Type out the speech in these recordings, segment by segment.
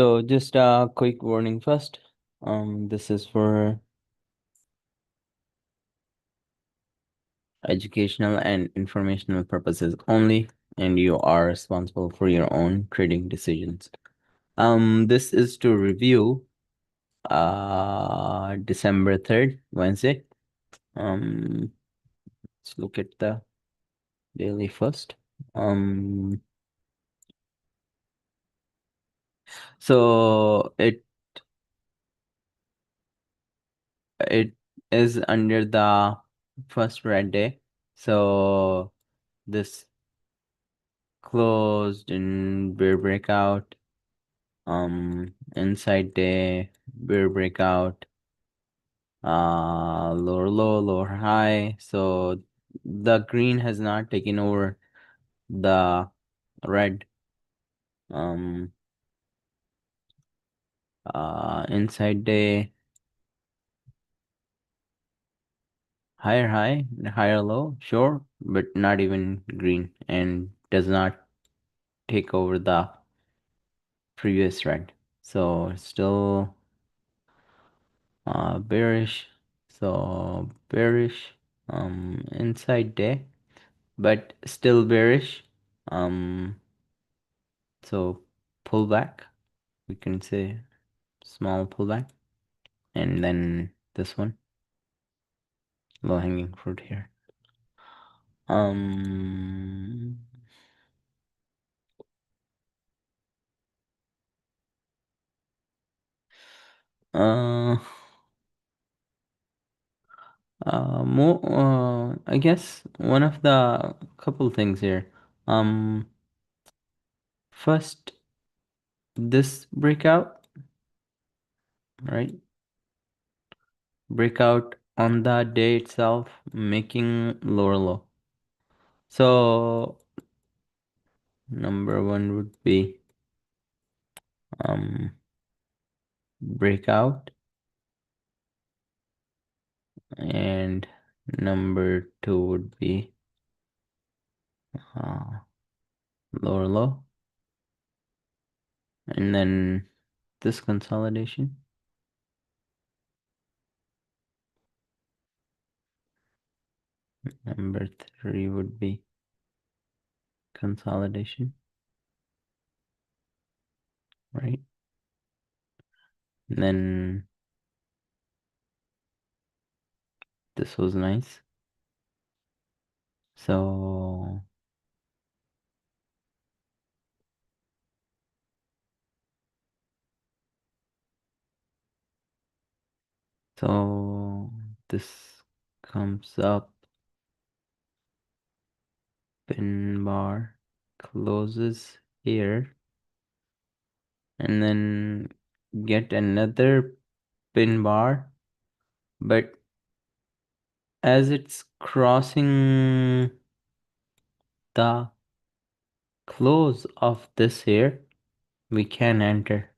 So just a quick warning first. This is for educational and informational purposes only, and you are responsible for your own trading decisions. This is to review December 3rd, Wednesday. Let's look at the daily first. So it is under the first red day. So this closed in bear breakout, inside day, bear breakout, lower low, lower high. So the green has not taken over the red. Inside day, higher high, higher low, sure, but not even green, and does not take over the previous red. So still bearish. So bearish inside day, but still bearish. So pullback, we can say small pullback, and then this one, low hanging fruit here. Um uh more I guess one of the couple things here. First, this breakout, right? Breakout on the day itself, making lower low. So number one would be breakout, and number two would be lower low, and then this consolidation. Number three would be consolidation, right? And then this was nice. So this comes up, pin bar closes here, and then get another pin bar, but as it's crossing the close of this here, we can enter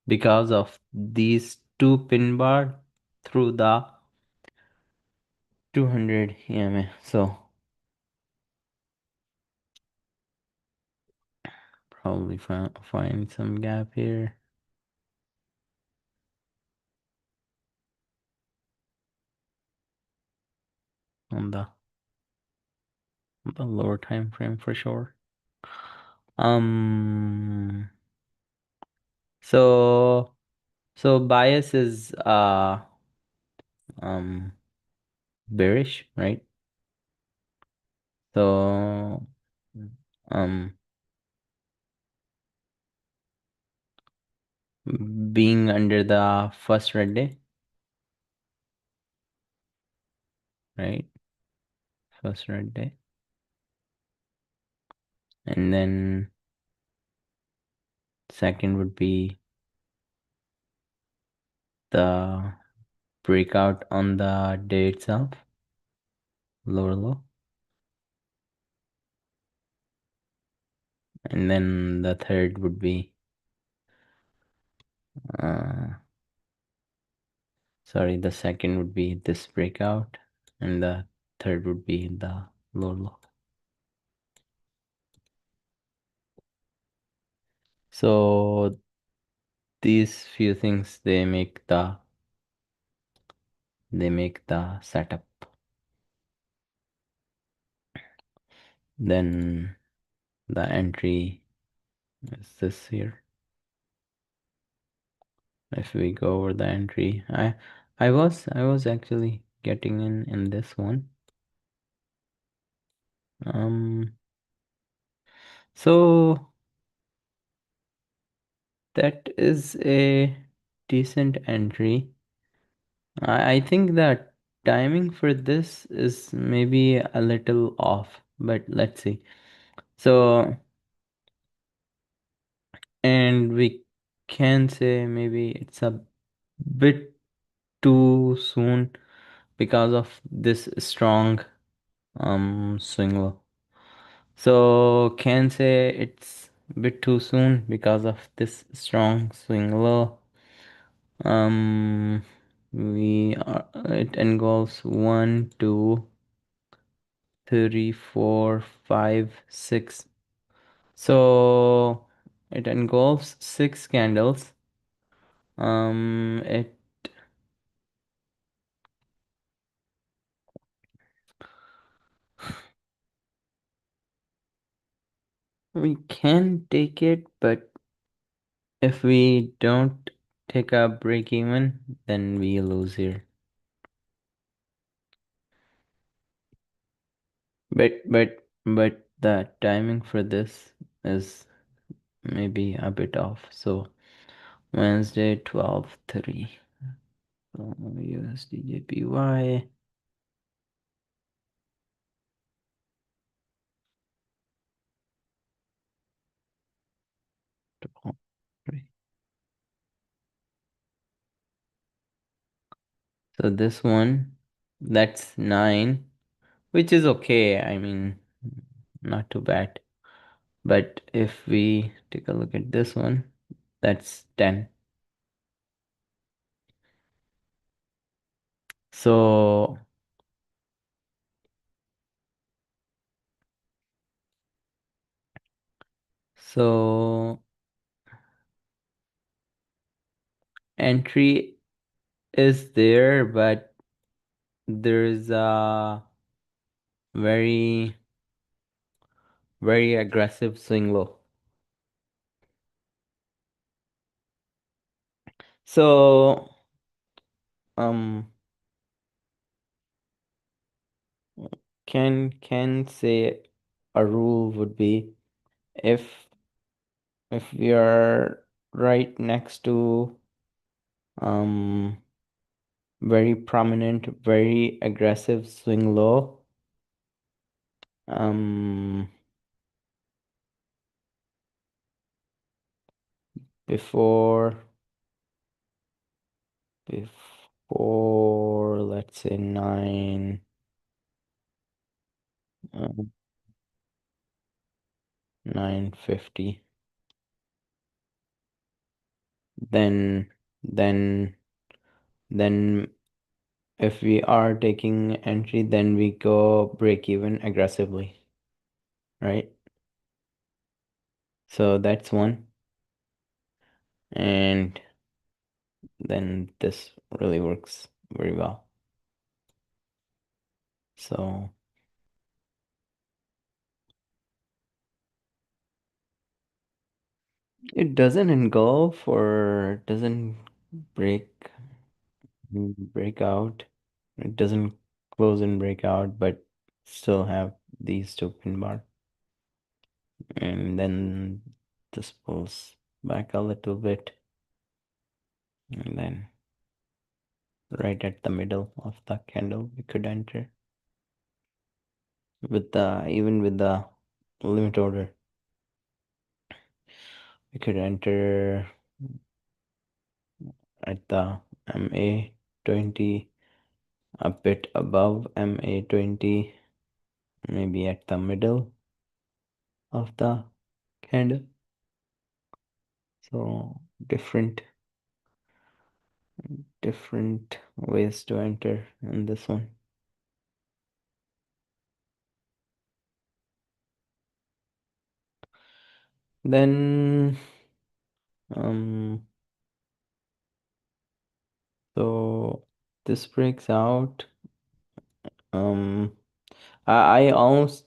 because of these two pin bar through the 200 EMA. So probably find some gap here on the lower time frame for sure. So bias is um bearish, right? So um being under the first red day, right? First red day. And then second would be the breakout on the day itself, lower low. And then the third would be the second would be this breakout, and the third would be the lower low. So these few things they make the setup. Then the entry is this here. If we go over the entry, I was actually getting in this one. So that is a decent entry. I think that timing for this is maybe a little off, but let's see. So, and we can say maybe it's a bit too soon because of this strong swing low. So can say it's a bit too soon because of this strong swing low. Um, we are, it involves 1, 2, 3, 4, 5, 6. So it engulfs 6 candles. It We can take it, but if we don't take a break even, then we lose here. But the timing for this is maybe a bit off. So Wednesday 12:3. USDJPY. So this one, that's 9, which is okay. I mean, not too bad. But if we take a look at this one, that's 10. So so entry is there, but there's a very very aggressive swing low. So um can say a rule would be if we are right next to um very prominent, very aggressive swing low, um before let's say 9, 9:50, then then then if we are taking entry, then we go break even aggressively, right? So that's one. And then this really works very well. So it doesn't engulf or doesn't break break out. It doesn't close and break out, but still have these two pin bar. And then this pulls back a little bit. And then right at the middle of the candle, we could enter with the even with the limit order. We could enter at the MA20, a bit above MA20, maybe at the middle of the candle. So different ways to enter in this one. Then So this breaks out. Um, I almost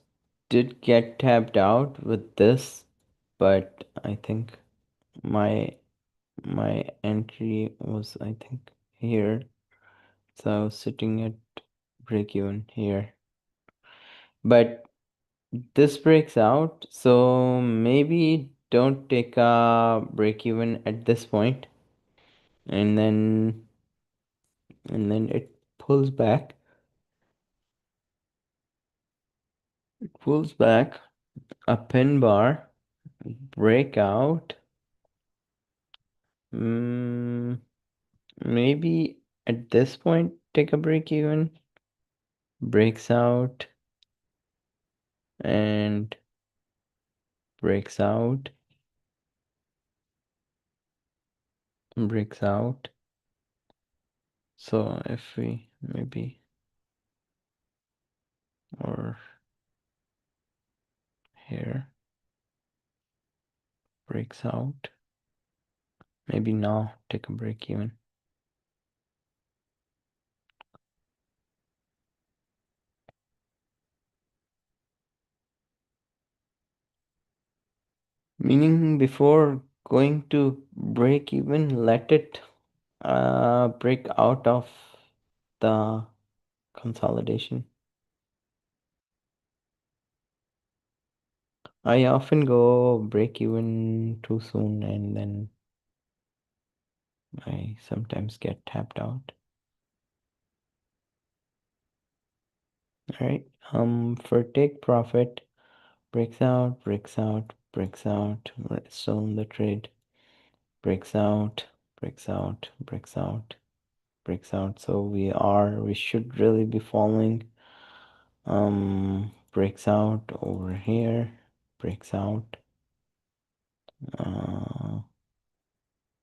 did get tapped out with this, but I think my my entry was, I think, here. So I was sitting at break even here. But this breaks out, so maybe don't take a break even at this point, and then it pulls back. It pulls back a pin bar, breakout. Maybe at this point take a break even, breaks out and breaks out, breaks out. So if we maybe, or here, breaks out, maybe now take a break even. Meaning before going to break even, let it break out of the consolidation. I often go break even too soon and then I sometimes get tapped out. All right. For take profit, breaks out, breaks out, breaks out. We're still in the trade. Breaks out, breaks out, breaks out, breaks out. So we should really be following. Breaks out over here, breaks out,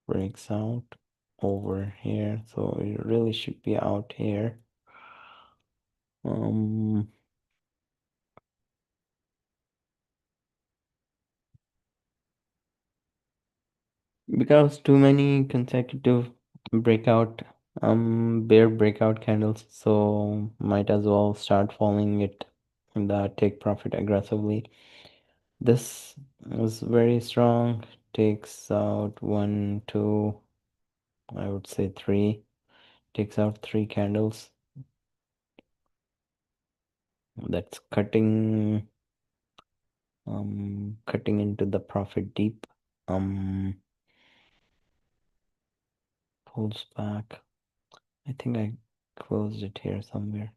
breaks out over here. So it really should be out here. Because too many consecutive breakout, bear breakout candles, so might as well start following it in the take profit aggressively. This is very strong, takes out one, two, I would say three, takes out three candles. That's cutting cutting into the profit deep. Pulls back. I think I closed it here somewhere.